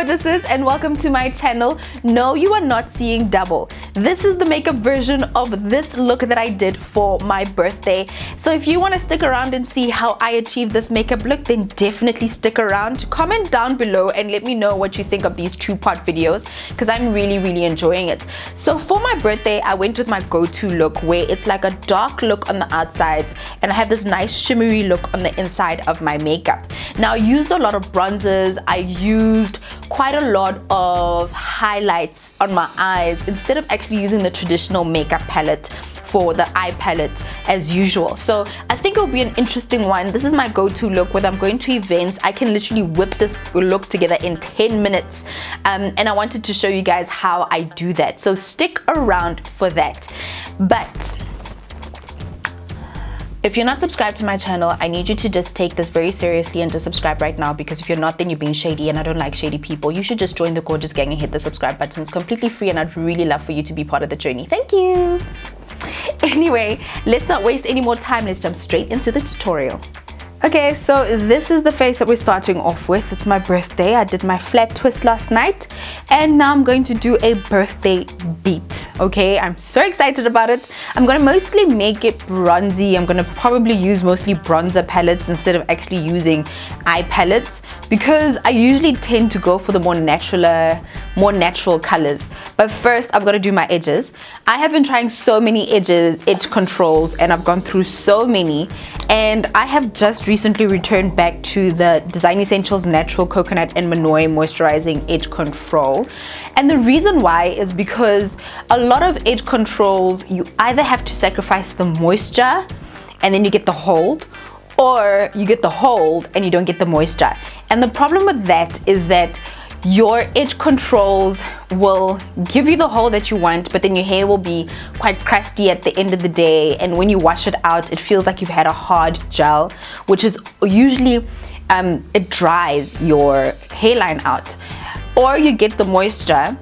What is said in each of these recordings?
gorgeouses, and welcome to my channel. No, you are not seeing double. This is the makeup version of this look that I did for my birthday. So if you want to stick around and see how I achieved this makeup look, then definitely stick around. Comment down below and let me know what you think of these two-part videos, because I'm really enjoying it. So for my birthday, I went with my go-to look, where it's like a dark look on the outside and I have this nice shimmery look on the inside of my makeup. Now, I used a lot of bronzers. I used quite a lot of highlights on my eyes instead of actually using the traditional makeup palette for the eye palette as usual. So I think it'll be an interesting one. This is my go-to look. When I'm going to events, I can literally whip this look together in 10 minutes. And I wanted to show you guys how I do that. So stick around for that. But if you're not subscribed to my channel, I need you to just take this very seriously and just subscribe right now, because if you're not, then you're being shady and I don't like shady people. You should just join the gorgeous gang and hit the subscribe button. It's completely free and I'd really love for you to be part of the journey. Thank you. Anyway, let's not waste any more time. Let's jump straight into the tutorial. Okay, so this is the face that we're starting off with. It's my birthday. I did my flat twist last night and now I'm going to do a birthday beat. Okay, I'm so excited about it. I'm gonna mostly make it bronzy. I'm gonna probably use mostly bronzer palettes instead of actually using eye palettes, because I usually tend to go for the more natural colors. But first, I've got to do my edges. I have been trying so many edge controls, and I've gone through so many, and I have just recently returned back to the Design Essentials Natural Coconut and Mwah Moisturizing Edge Control. And the reason why is because a lot of edge controls, you either have to sacrifice the moisture and then you get the hold, or you get the hold and you don't get the moisture. And the problem with that is that your edge controls will give you the hold that you want, but then your hair will be quite crusty at the end of the day, and when you wash it out, it feels like you've had a hard gel, which is usually it dries your hairline out. Or you get the moisture,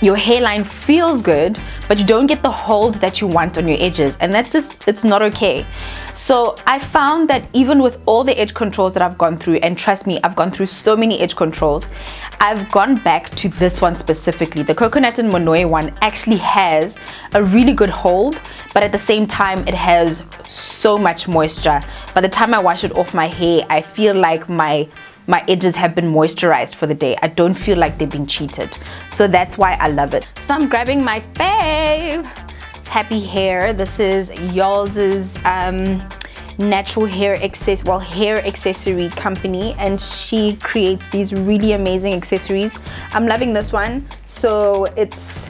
your hairline feels good, but you don't get the hold that you want on your edges, and that's just, it's not okay. So I found that even with all the edge controls that I've gone through, and trust me, I've gone through so many edge controls, I've gone back to this one specifically. The Coconut and Mwah one actually has a really good hold, but at the same time it has so much moisture. By the time I wash it off my hair, I feel like my edges have been moisturized for the day. I don't feel like they've been cheated. So that's why I love it. So I'm grabbing my fave, Happy Hair. This is y'all's natural hair accessory company, and she creates these really amazing accessories. I'm loving this one. So it's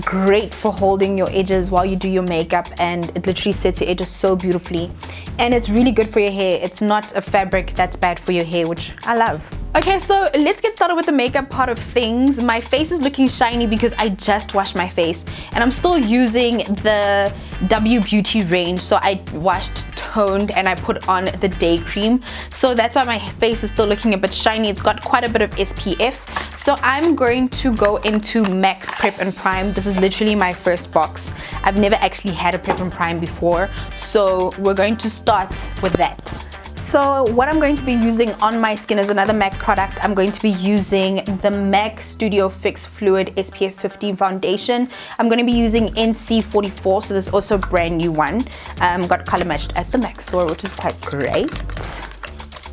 great for holding your edges while you do your makeup, and it literally sets your edges so beautifully, and it's really good for your hair. It's not a fabric that's bad for your hair, which I love. Okay, so let's get started with the makeup part of things. My face is looking shiny because I just washed my face, and I'm still using the W Beauty range. So I washed, toned, and I put on the day cream. So that's why my face is still looking a bit shiny. It's got quite a bit of SPF. So I'm going to go into MAC Prep and Prime. This is literally my first box. I've never actually had a Prep and Prime before, so we're going to start with that. So what I'm going to be using on my skin is another MAC product. I'm going to be using the MAC Studio Fix Fluid SPF 15 foundation. I'm going to be using NC44, so this is also a brand new one. Got color matched at the MAC store, which is quite great.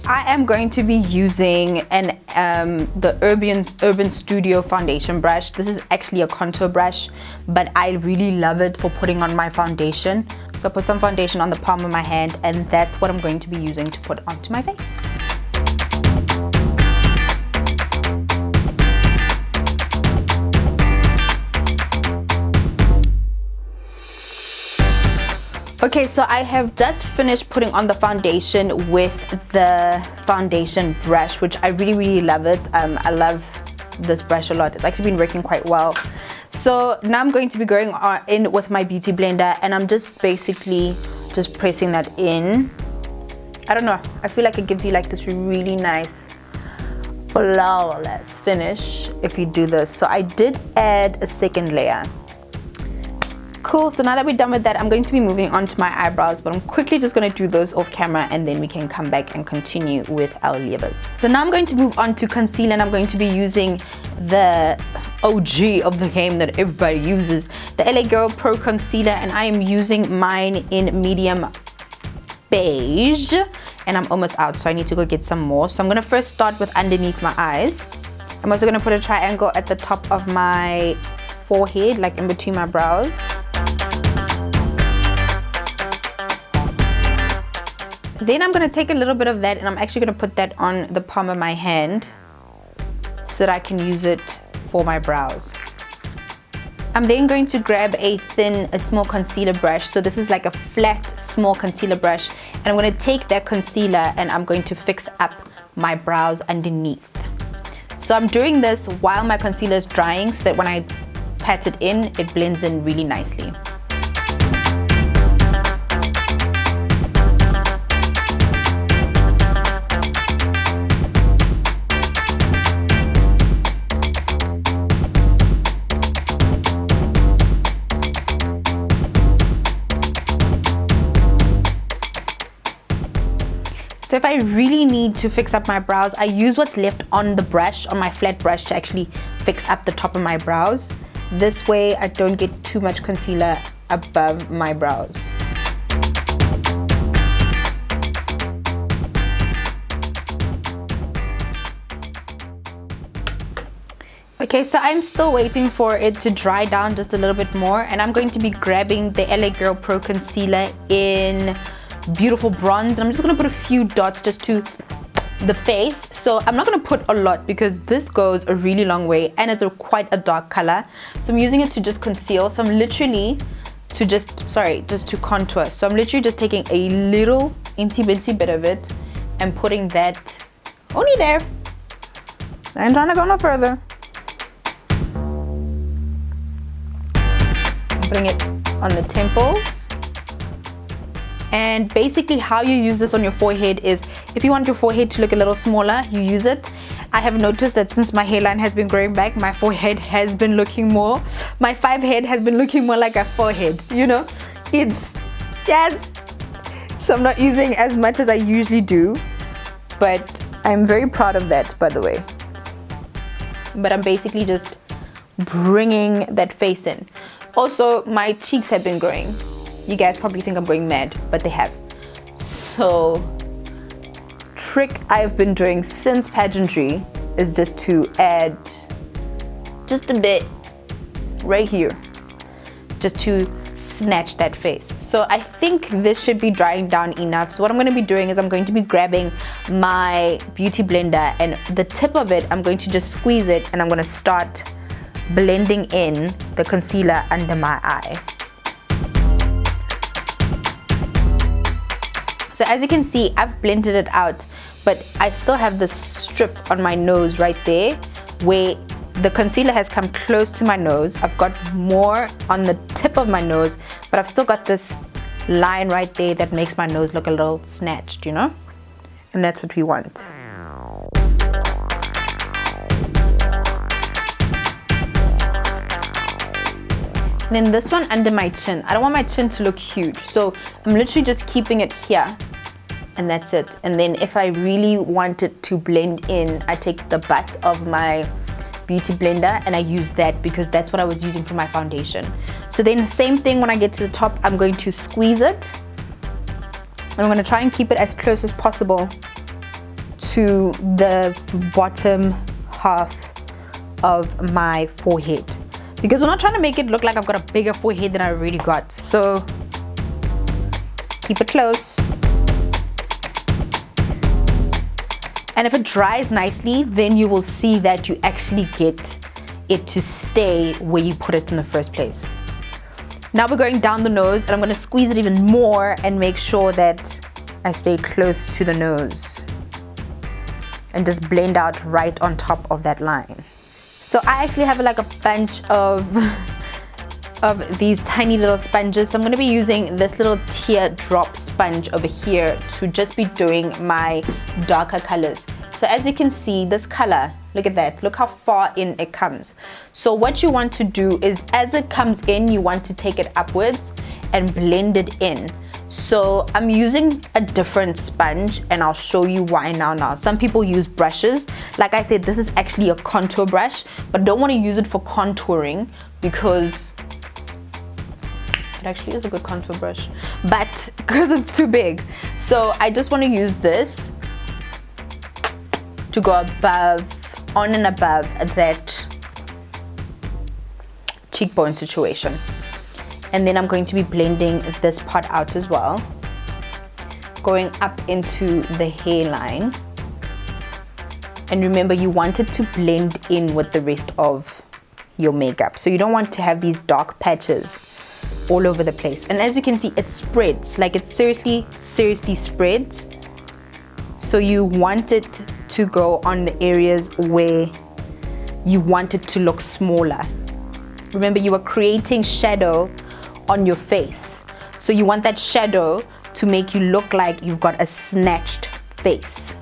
I am going to be using the Urban Studio foundation brush. This is actually a contour brush, but I really love it for putting on my foundation. So I put some foundation on the palm of my hand, and that's what I'm going to be using to put onto my face. Okay, so I have just finished putting on the foundation with the foundation brush, which I really love it. I love this brush a lot. It's actually been working quite well. So now I'm going to be going in with my beauty blender, and I'm just basically just pressing that in. I don't know, I feel like it gives you like this really nice flawless finish if you do this. So I did add a second layer, Cool, so now that we're done with that, I'm going to be moving on to my eyebrows, but I'm quickly just going to do those off camera and then we can come back and continue with our levers. So now I'm going to move on to concealer, and I'm going to be using the OG of the game that everybody uses, the LA Girl Pro Concealer, and I am using mine in medium beige, and I'm almost out, so I need to go get some more. So I'm going to first start with underneath my eyes. I'm also going to put a triangle at the top of my forehead, like in between my brows. Then I'm going to take a little bit of that and I'm actually going to put that on the palm of my hand so that I can use it for my brows. I'm then going to grab a small concealer brush. So this is like a flat, small concealer brush. And I'm going to take that concealer and I'm going to fix up my brows underneath. So I'm doing this while my concealer is drying so that when I pat it in, it blends in really nicely. So if I really need to fix up my brows, I use what's left on the brush, on my flat brush, to actually fix up the top of my brows. This way I don't get too much concealer above my brows. Okay, so I'm still waiting for it to dry down just a little bit more, and I'm going to be grabbing the LA Girl Pro Concealer in Beautiful Bronze, and I'm just going to put a few dots just to the face. So I'm not going to put a lot because this goes a really long way and it's quite a dark color. So I'm using it to just conceal. So I'm literally to just to contour. So I'm literally just taking a little inty binty bit of it and putting that only there. I ain't trying to go no further. Putting it on the temples. And basically how you use this on your forehead is, if you want your forehead to look a little smaller, you use it. I have noticed that since my hairline has been growing back, my forehead has been looking more, my 5 head has been looking more like a forehead, you know? Yes! So I'm not using as much as I usually do, but I'm very proud of that, by the way. But I'm basically just bringing that face in. Also, my cheeks have been growing. You guys probably think I'm going mad, but they have. So, trick I've been doing since pageantry is just to add just a bit right here, just to snatch that face. So I think this should be drying down enough. So what I'm going to be doing is I'm going to be grabbing my beauty blender, and the tip of it, I'm going to just squeeze it, and I'm going to start blending in the concealer under my eye. So as you can see, I've blended it out, but I still have this strip on my nose right there where the concealer has come close to my nose. I've got more on the tip of my nose, but I've still got this line right there that makes my nose look a little snatched, you know? And that's what we want. And then this one under my chin. I don't want my chin to look huge, so I'm literally just keeping it here. And that's it. And then if I really want it to blend in, I take the butt of my beauty blender and I use that because that's what I was using for my foundation. So then same thing, when I get to the top, I'm going to squeeze it. And I'm going to try and keep it as close as possible to the bottom half of my forehead. Because we're not trying to make it look like I've got a bigger forehead than I already got. So keep it close. And if it dries nicely, then you will see that you actually get it to stay where you put it in the first place. Now we're going down the nose, and I'm going to squeeze it even more and make sure that I stay close to the nose. And just blend out right on top of that line. So I actually have like a bunch of these tiny little sponges. So I'm going to be using this little teardrop sponge over here to just be doing my darker colors. So as you can see, this color, look at that, look how far in it comes. So what you want to do is, as it comes in, you want to take it upwards and blend it in. So I'm using a different sponge, and I'll show you why now. Some people use brushes. Like I said, this is actually a contour brush, but don't want to use it for contouring because it actually is a good contour brush, but because it's too big. So I just want to use this to go above, on and above that cheekbone situation. And then I'm going to be blending this part out as well, going up into the hairline. And remember, you want it to blend in with the rest of your makeup. So you don't want to have these dark patches all over the place. And as you can see, it spreads, like it seriously spreads. So you want it to go on the areas where you want it to look smaller. Remember, you are creating shadow on your face, so you want that shadow to make you look like you've got a snatched face,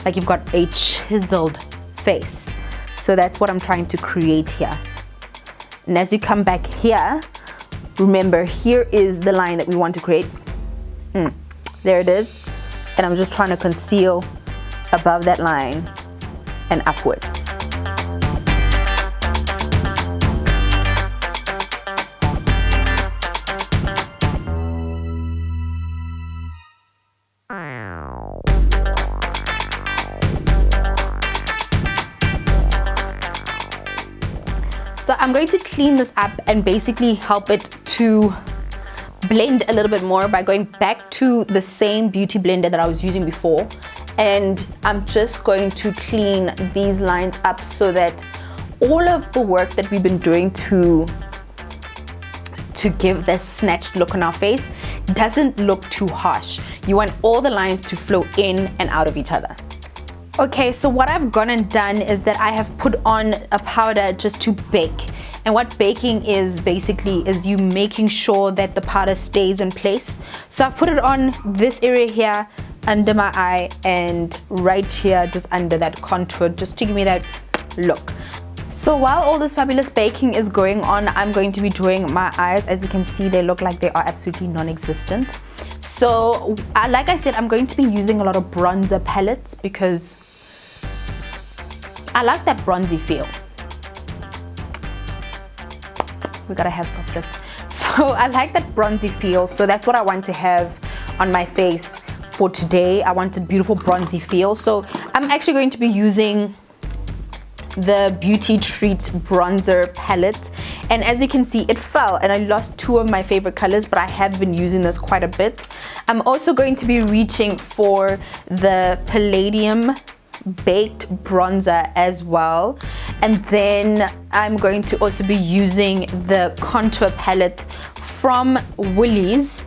like you've got a chiseled face. So that's what I'm trying to create here. And as you come back here, remember, here is the line that we want to create. There it is. And I'm just trying to conceal above that line and upwards. So I'm going to clean this up and basically help it to blend a little bit more by going back to the same beauty blender that I was using before. And I'm just going to clean these lines up so that all of the work that we've been doing to give this snatched look on our face doesn't look too harsh. You want all the lines to flow in and out of each other. Okay, so what I've gone and done is that I have put on a powder just to bake. And what baking is basically is you making sure that the powder stays in place. So I've put it on this area here, under my eye, and right here just under that contour, just to give me that look. So while all this fabulous baking is going on, I'm going to be doing my eyes. As you can see, they look like they are absolutely non-existent. So like I said, I'm going to be using a lot of bronzer palettes because I like that bronzy feel. We gotta have soft lips. So I like that bronzy feel, so that's what I want to have on my face for today. I want a beautiful bronzy feel, so I'm actually going to be using the Beauty Treat bronzer palette. And as you can see, it fell and I lost two of my favorite colors, but I have been using this quite a bit. I'm also going to be reaching for the Palladium Baked bronzer as well, and then I'm going to also be using the contour palette from Woolies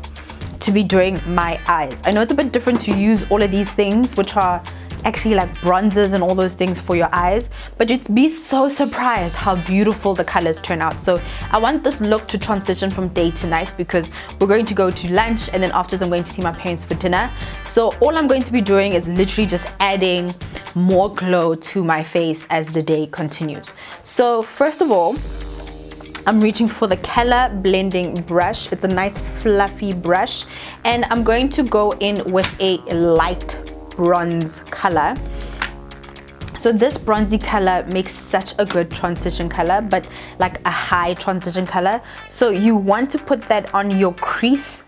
to be doing my eyes. I know it's a bit different to use all of these things, which are actually like bronzers and all those things for your eyes, but just be so surprised how beautiful the colors turn out. So I want this look to transition from day to night because we're going to go to lunch and then afterwards I'm going to see my parents for dinner. So all I'm going to be doing is literally just adding more glow to my face as the day continues. So first of all, I'm reaching for the color blending brush. It's a nice fluffy brush, and I'm going to go in with a light bronze color. So this bronzy color makes such a good transition color, but like a high transition color. So you want to put that on your crease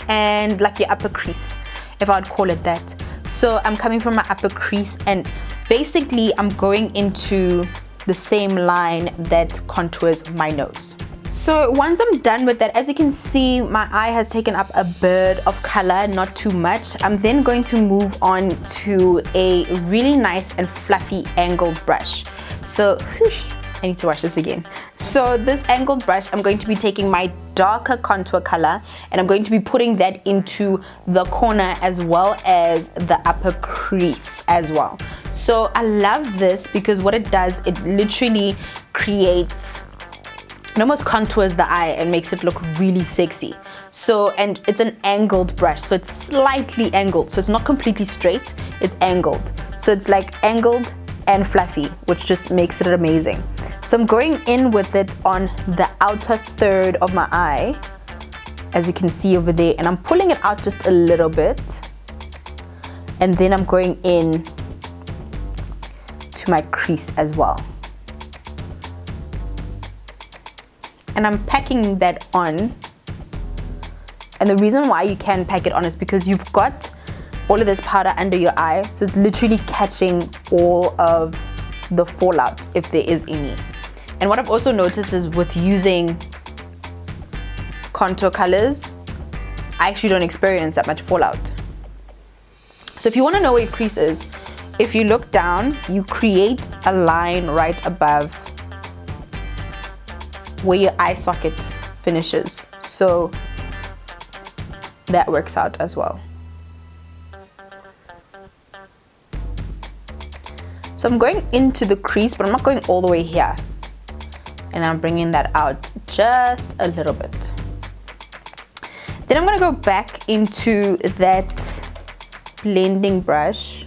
and like your upper crease, if I would call it that. So I'm coming from my upper crease and basically I'm going into the same line that contours my nose. So once I'm done with that, as you can see, my eye has taken up a bit of color, not too much. I'm then going to move on to a really nice and fluffy angled brush. So I need to wash this again. So this angled brush, I'm going to be taking my darker contour color and I'm going to be putting that into the corner as well as the upper crease as well. So I love this because what it does, it literally creates, it almost contours the eye and makes it look really sexy. So, and it's an angled brush, so it's slightly angled, so it's not completely straight, it's angled. So it's like angled and fluffy, which just makes it amazing. So I'm going in with it on the outer third of my eye, as you can see over there, and I'm pulling it out just a little bit, and then I'm going in to my crease as well. And I'm packing that on. And the reason why you can pack it on is because you've got all of this powder under your eye, so it's literally catching all of the fallout if there is any. And what I've also noticed is with using contour colors, I actually don't experience that much fallout. So if you want to know where your crease is, if you look down, you create a line right above where your eye socket finishes. So that works out as well. So I'm going into the crease, but I'm not going all the way here. And I'm bringing that out just a little bit. Then I'm going to go back into that blending brush.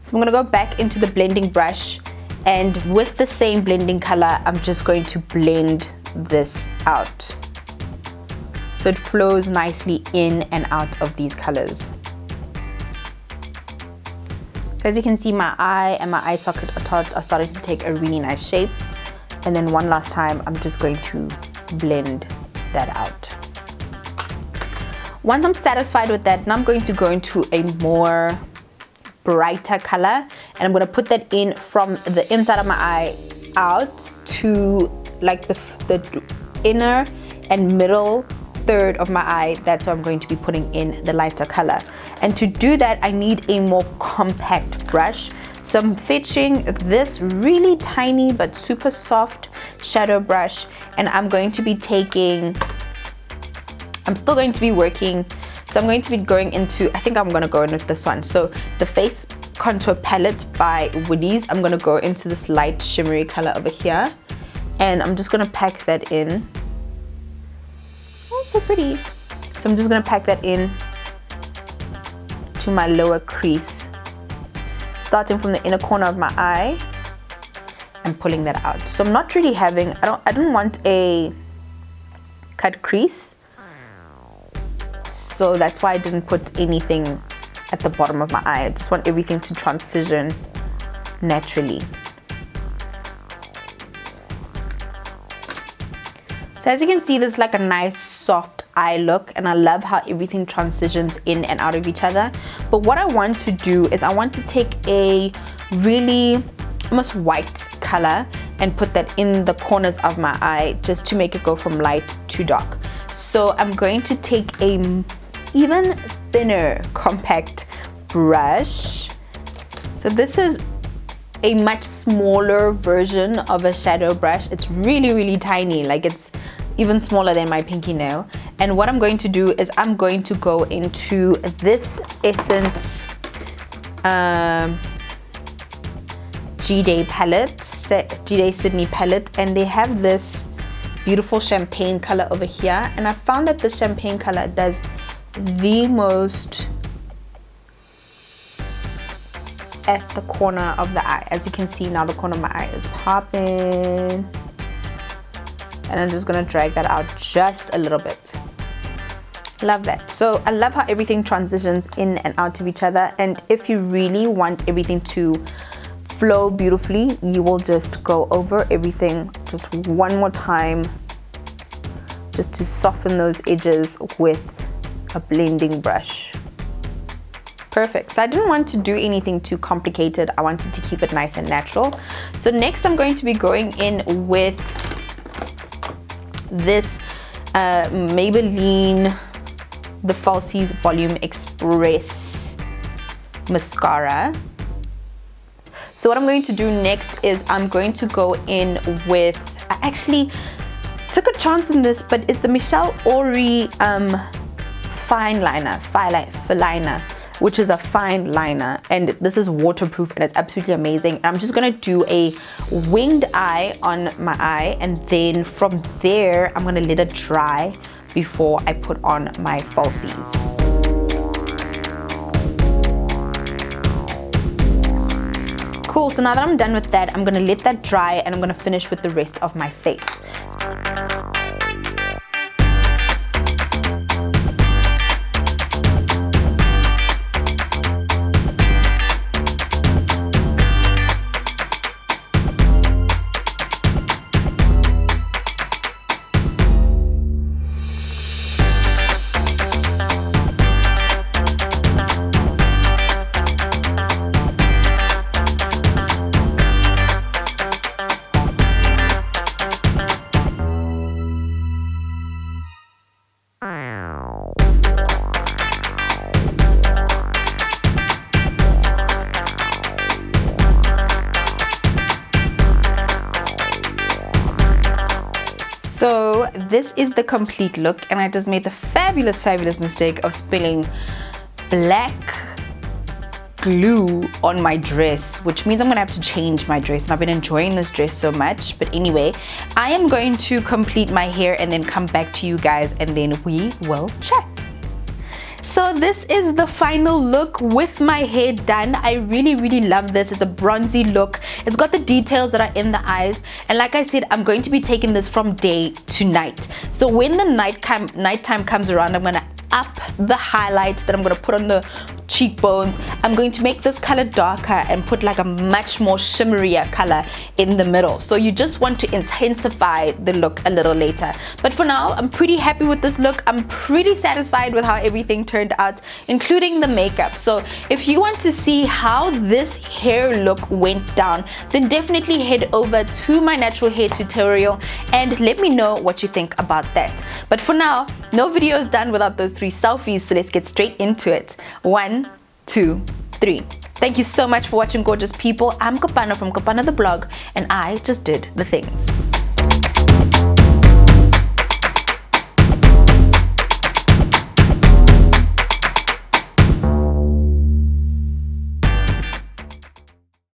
So I'm going to go back into the blending brush, and with the same blending color, I'm just going to blend this out, so it flows nicely in and out of these colors. So as you can see, my eye and my eye socket are starting to take a really nice shape. And then one last time, I'm just going to blend that out. Once I'm satisfied with that, now I'm going to go into a more brighter color, and I'm going to put that in from the inside of my eye out to like the inner and middle third of my eye. That's where I'm going to be putting in the lighter color. And to do that, I need a more compact brush. So I'm fetching this really tiny but super soft shadow brush, and I'm going to be taking, I'm still going to be working, so I'm going to be going into, I think I'm going to go in with this one. So the Face Contour Palette by Woody's, I'm going to go into this light shimmery color over here, and I'm just going to pack that in. Oh, it's so pretty. So I'm just going to pack that in to my lower crease, starting from the inner corner of my eye and pulling that out. So I'm not really having, I don't want a cut crease, so that's why I didn't put anything at the bottom of my eye. I just want everything to transition naturally. So as you can see, there's like a nice soft eye look, and I love how everything transitions in and out of each other. But what I want to do is I want to take a really almost white color and put that in the corners of my eye, just to make it go from light to dark. So I'm going to take a even thinner compact brush. So this is a much smaller version of a shadow brush. It's really tiny, like it's even smaller than my pinky nail. And what I'm going to do is I'm going to go into this Essence G-Day palette, G-Day Sydney palette, and they have this beautiful champagne color over here, and I found that the champagne color does the most at the corner of the eye. As you can see now, the corner of my eye is popping, and I'm just gonna drag that out just a little bit. Love that. So I love how everything transitions in and out of each other, and if you really want everything to flow beautifully, you will just go over everything just one more time, just to soften those edges with a blending brush. Perfect. So I didn't want to do anything too complicated. I wanted to keep it nice and natural. So next I'm going to be going in with this Maybelline The Falsies Volume Express mascara. So what I'm going to do next is I'm going to go in with, I actually took a chance on this, but it's the Michelle Ori fine liner, which is a fine liner, and this is waterproof and it's absolutely amazing. I'm just gonna do a winged eye on my eye, and then from there I'm gonna let it dry before I put on my falsies. Cool, so now that I'm done with that, I'm gonna let that dry and I'm gonna finish with the rest of my face. So this is the complete look, and I just made the fabulous mistake of spilling black glue on my dress, which means I'm gonna have to change my dress, and I've been enjoying this dress so much. But anyway, I am going to complete my hair and then come back to you guys, and then we will chat. So this is the final look with my hair done. I really love this. It's a bronzy look. It's got the details that are in the eyes, and like I said, I'm going to be taking this from day to night. So when the nighttime comes around, I'm gonna up the highlight that I'm gonna put on the cheekbones. I'm going to make this color darker and put like a much more shimmerier color in the middle. So you just want to intensify the look a little later. But for now, I'm pretty happy with this look. I'm pretty satisfied with how everything turned out, including the makeup. So if you want to see how this hair look went down, then definitely head over to my natural hair tutorial and let me know what you think about that. But for now, no video is done without those 3 selfies, so let's get straight into it. 1, 2, 3. Thank you so much for watching, gorgeous people. I'm Kopano from KopanoTheBlog, and I just did the things.